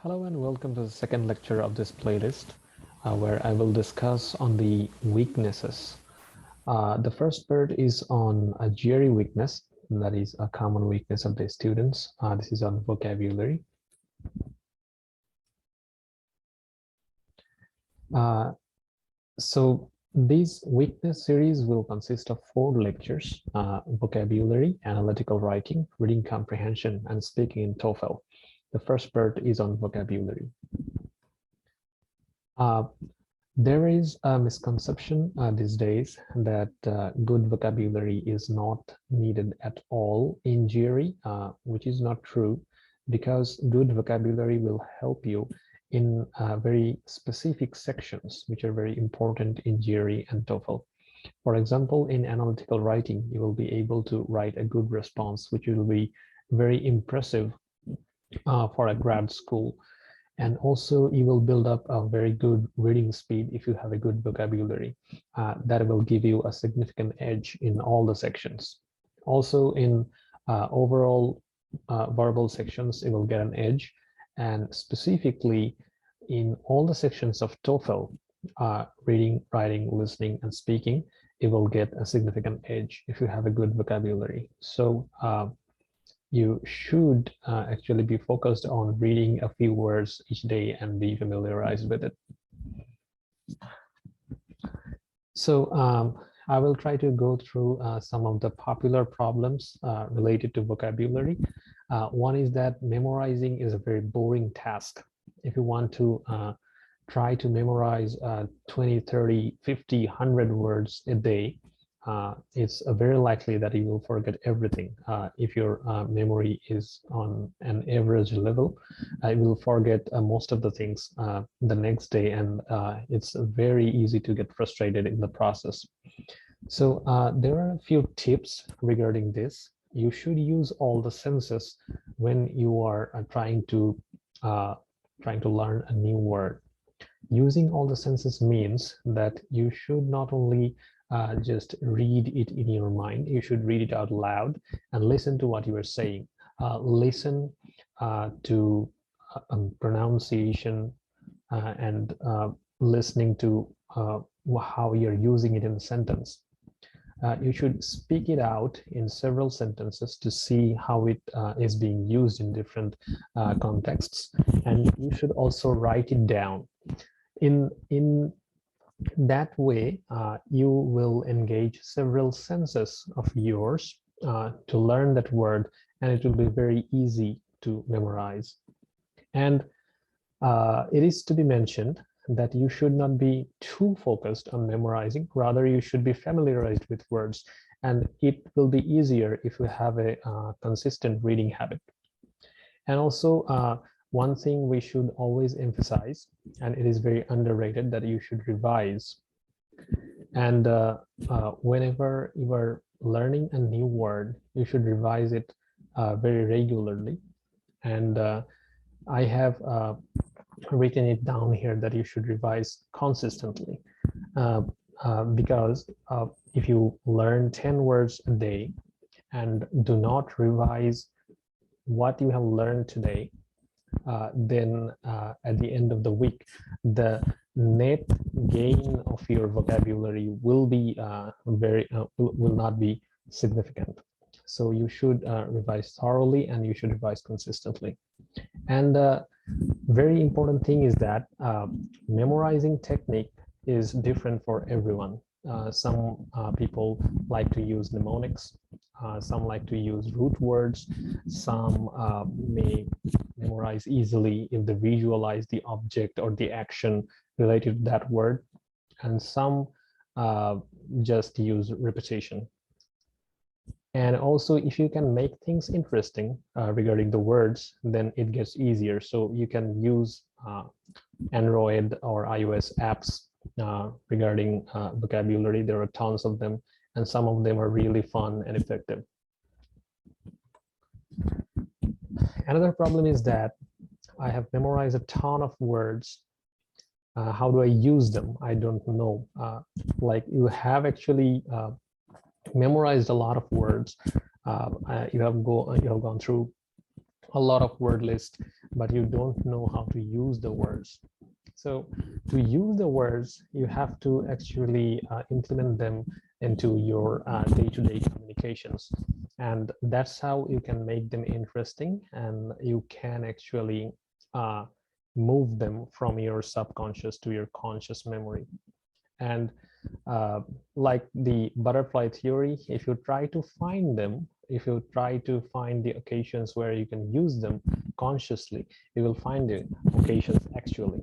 Hello and welcome to the second lecture of this playlist where I will discuss on the weaknesses. The first part is on a GRE weakness, and that is a common weakness of the students. This is on vocabulary. So this weakness series will consist of 4 lectures: vocabulary, analytical writing, reading comprehension, and speaking in TOEFL. The first part is on vocabulary. There is a misconception these days that good vocabulary is not needed at all in GRE, which is not true, because good vocabulary will help you in very specific sections, which are very important in GRE and TOEFL. For example, in analytical writing, you will be able to write a good response, which will be very impressive for a grad school. And also you will build up a very good reading speed if you have a good vocabulary. That will give you a significant edge in all the sections. Also in overall verbal sections, it will get an edge. And specifically in all the sections of TOEFL, reading, writing, listening, and speaking, it will get a significant edge if you have a good vocabulary. So you should actually be focused on reading a few words each day and be familiarized with it. So I will try to go through some of the popular problems related to vocabulary. One is that memorizing is a very boring task. If you want to try to memorize 20, 30, 50, 100 words a day, it's very likely that you will forget everything. If your memory is on an average level, you will forget most of the things the next day, and it's very easy to get frustrated in the process. So there are a few tips regarding this. You should use all the senses when you are trying to learn a new word. Using all the senses means that you should not only just read it in your mind, you should read it out loud and listen to what you are saying. Listen to pronunciation and listening to how you're using it in a sentence. You should speak it out in several sentences to see how it is being used in different contexts. And you should also write it down. In that way, you will engage several senses of yours to learn that word, and it will be very easy to memorize. And it is to be mentioned that you should not be too focused on memorizing. Rather, you should be familiarized with words, and it will be easier if you have a consistent reading habit. And also, one thing we should always emphasize, and it is very underrated, that you should revise. And whenever you are learning a new word, you should revise it very regularly. And I have written it down here that you should revise consistently, because if you learn 10 words a day and do not revise what you have learned today, then at the end of the week, the net gain of your vocabulary will be will not be significant. So you should revise thoroughly, and you should revise consistently. And very important thing is that memorizing technique is different for everyone. Some people like to use mnemonics. Some like to use root words. Some may memorize easily if they visualize the object or the action related to that word. And some just use repetition. And also, if you can make things interesting regarding the words, then it gets easier. So you can use Android or iOS apps regarding vocabulary. There are tons of them, and some of them are really fun and effective. Another problem is that I have memorized a ton of words. How do I use them? I don't know. Like, you have actually memorized a lot of words. You have gone through a lot of word list, but you don't know how to use the words. So to use the words, you have to actually implement them into your day-to-day communications. And that's how you can make them interesting, and you can actually move them from your subconscious to your conscious memory. And like the butterfly theory, if you try to find them, if you try to find the occasions where you can use them consciously, you will find the occasions actually.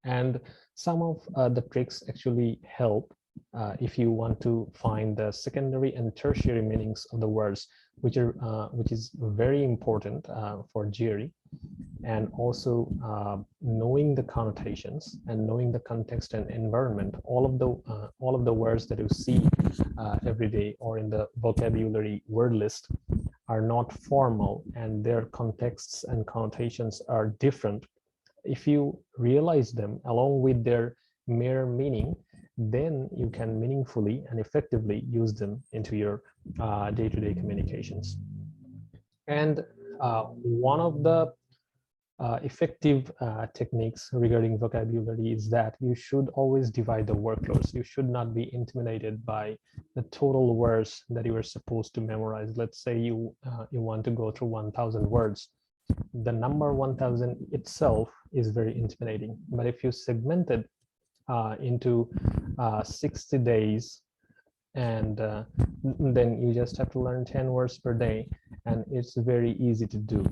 And some of the tricks actually help if you want to find the secondary and tertiary meanings of the words, which is very important for GRE. And also knowing the connotations and knowing the context and environment. All of the words that you see every day or in the vocabulary word list are not formal, and their contexts and connotations are different. If you realize them along with their mere meaning, then you can meaningfully and effectively use them into your day-to-day communications. And one of the effective techniques regarding vocabulary is that you should always divide the workloads. You should not be intimidated by the total words that you are supposed to memorize. Let's say you want to go through 1,000 words. The number 1,000 itself is very intimidating. But if you segment it into 60 days, and then you just have to learn 10 words per day, and it's very easy to do.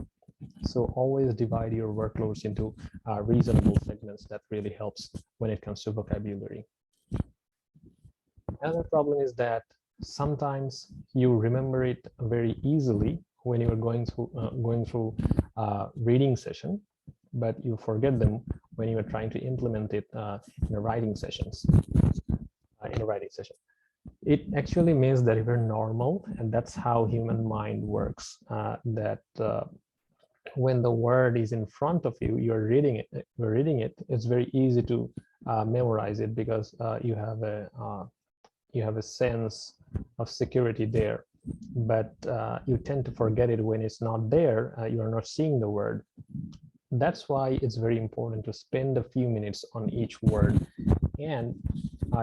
So always divide your workloads into reasonable segments. That really helps when it comes to vocabulary. Another problem is that sometimes you remember it very easily when you are going through reading session, but you forget them when you are trying to implement it in a writing session. It actually means that you're normal, and that's how human mind works. When the word is in front of you, you're reading it. It's very easy to memorize it because you have a sense of security there. But you tend to forget it when it's not there. You are not seeing the word. That's why it's very important to spend a few minutes on each word. And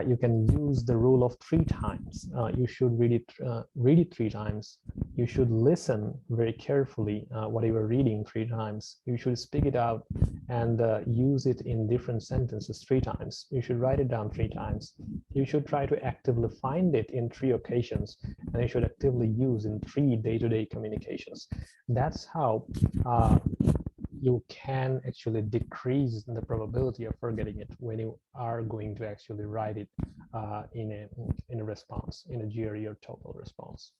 you can use the rule of 3 times. You should read it 3 times. You should listen very carefully what you are reading 3 times. You should speak it out and use it in different sentences 3 times. You should write it down 3 times. You should try to actively find it in 3 occasions, and you should actively use in 3 day-to-day communications. That's how you can actually decrease the probability of forgetting it when you are going to actually write it in a response, in a GRE or TOEFL response.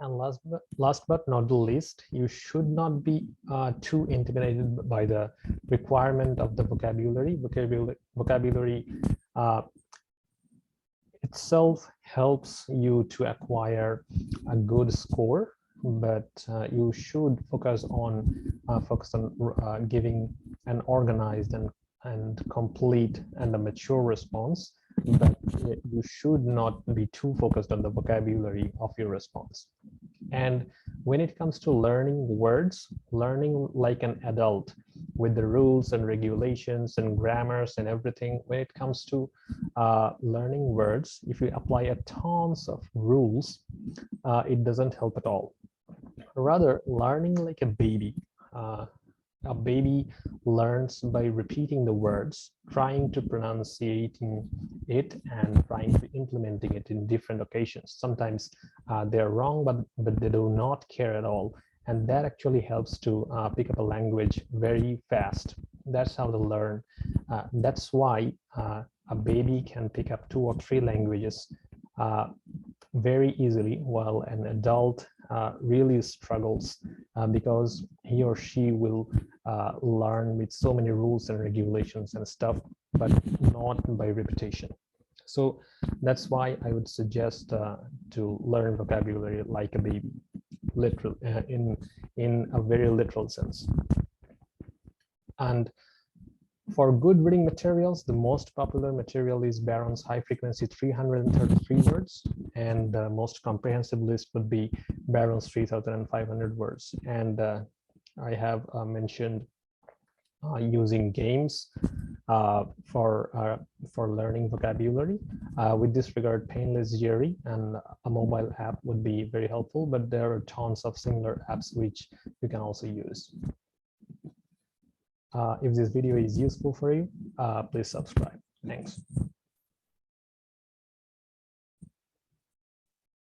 And last but not the least, you should not be too intimidated by the requirement of the vocabulary. Vocabulary itself helps you to acquire a good score, but you should focus on giving an organized and complete and a mature response. But you should not be too focused on the vocabulary of your response. And when it comes to learning words, learning like an adult with the rules and regulations and grammars and everything, when it comes to learning words, if you apply a tons of rules, it doesn't help at all. Rather, learning like a baby. A baby learns by repeating the words, trying to pronunciating it, and trying to implementing it in different occasions. Sometimes they're wrong, but they do not care at all. And that actually helps to pick up a language very fast. That's how they learn. That's why a baby can pick up 2 or 3 languages very easily, while an adult really struggles because he or she will learn with so many rules and regulations and stuff, but not by repetition. So that's why I would suggest to learn vocabulary like a baby, literal in a very literal sense. And for good reading materials, the most popular material is Barron's High Frequency 333 words, and the most comprehensive list would be Barron's 3,500 words. And I have mentioned using games for learning vocabulary. With this regard, painless GRE and a mobile app would be very helpful, but there are tons of similar apps which you can also use. If this video is useful for you, please subscribe. Thanks.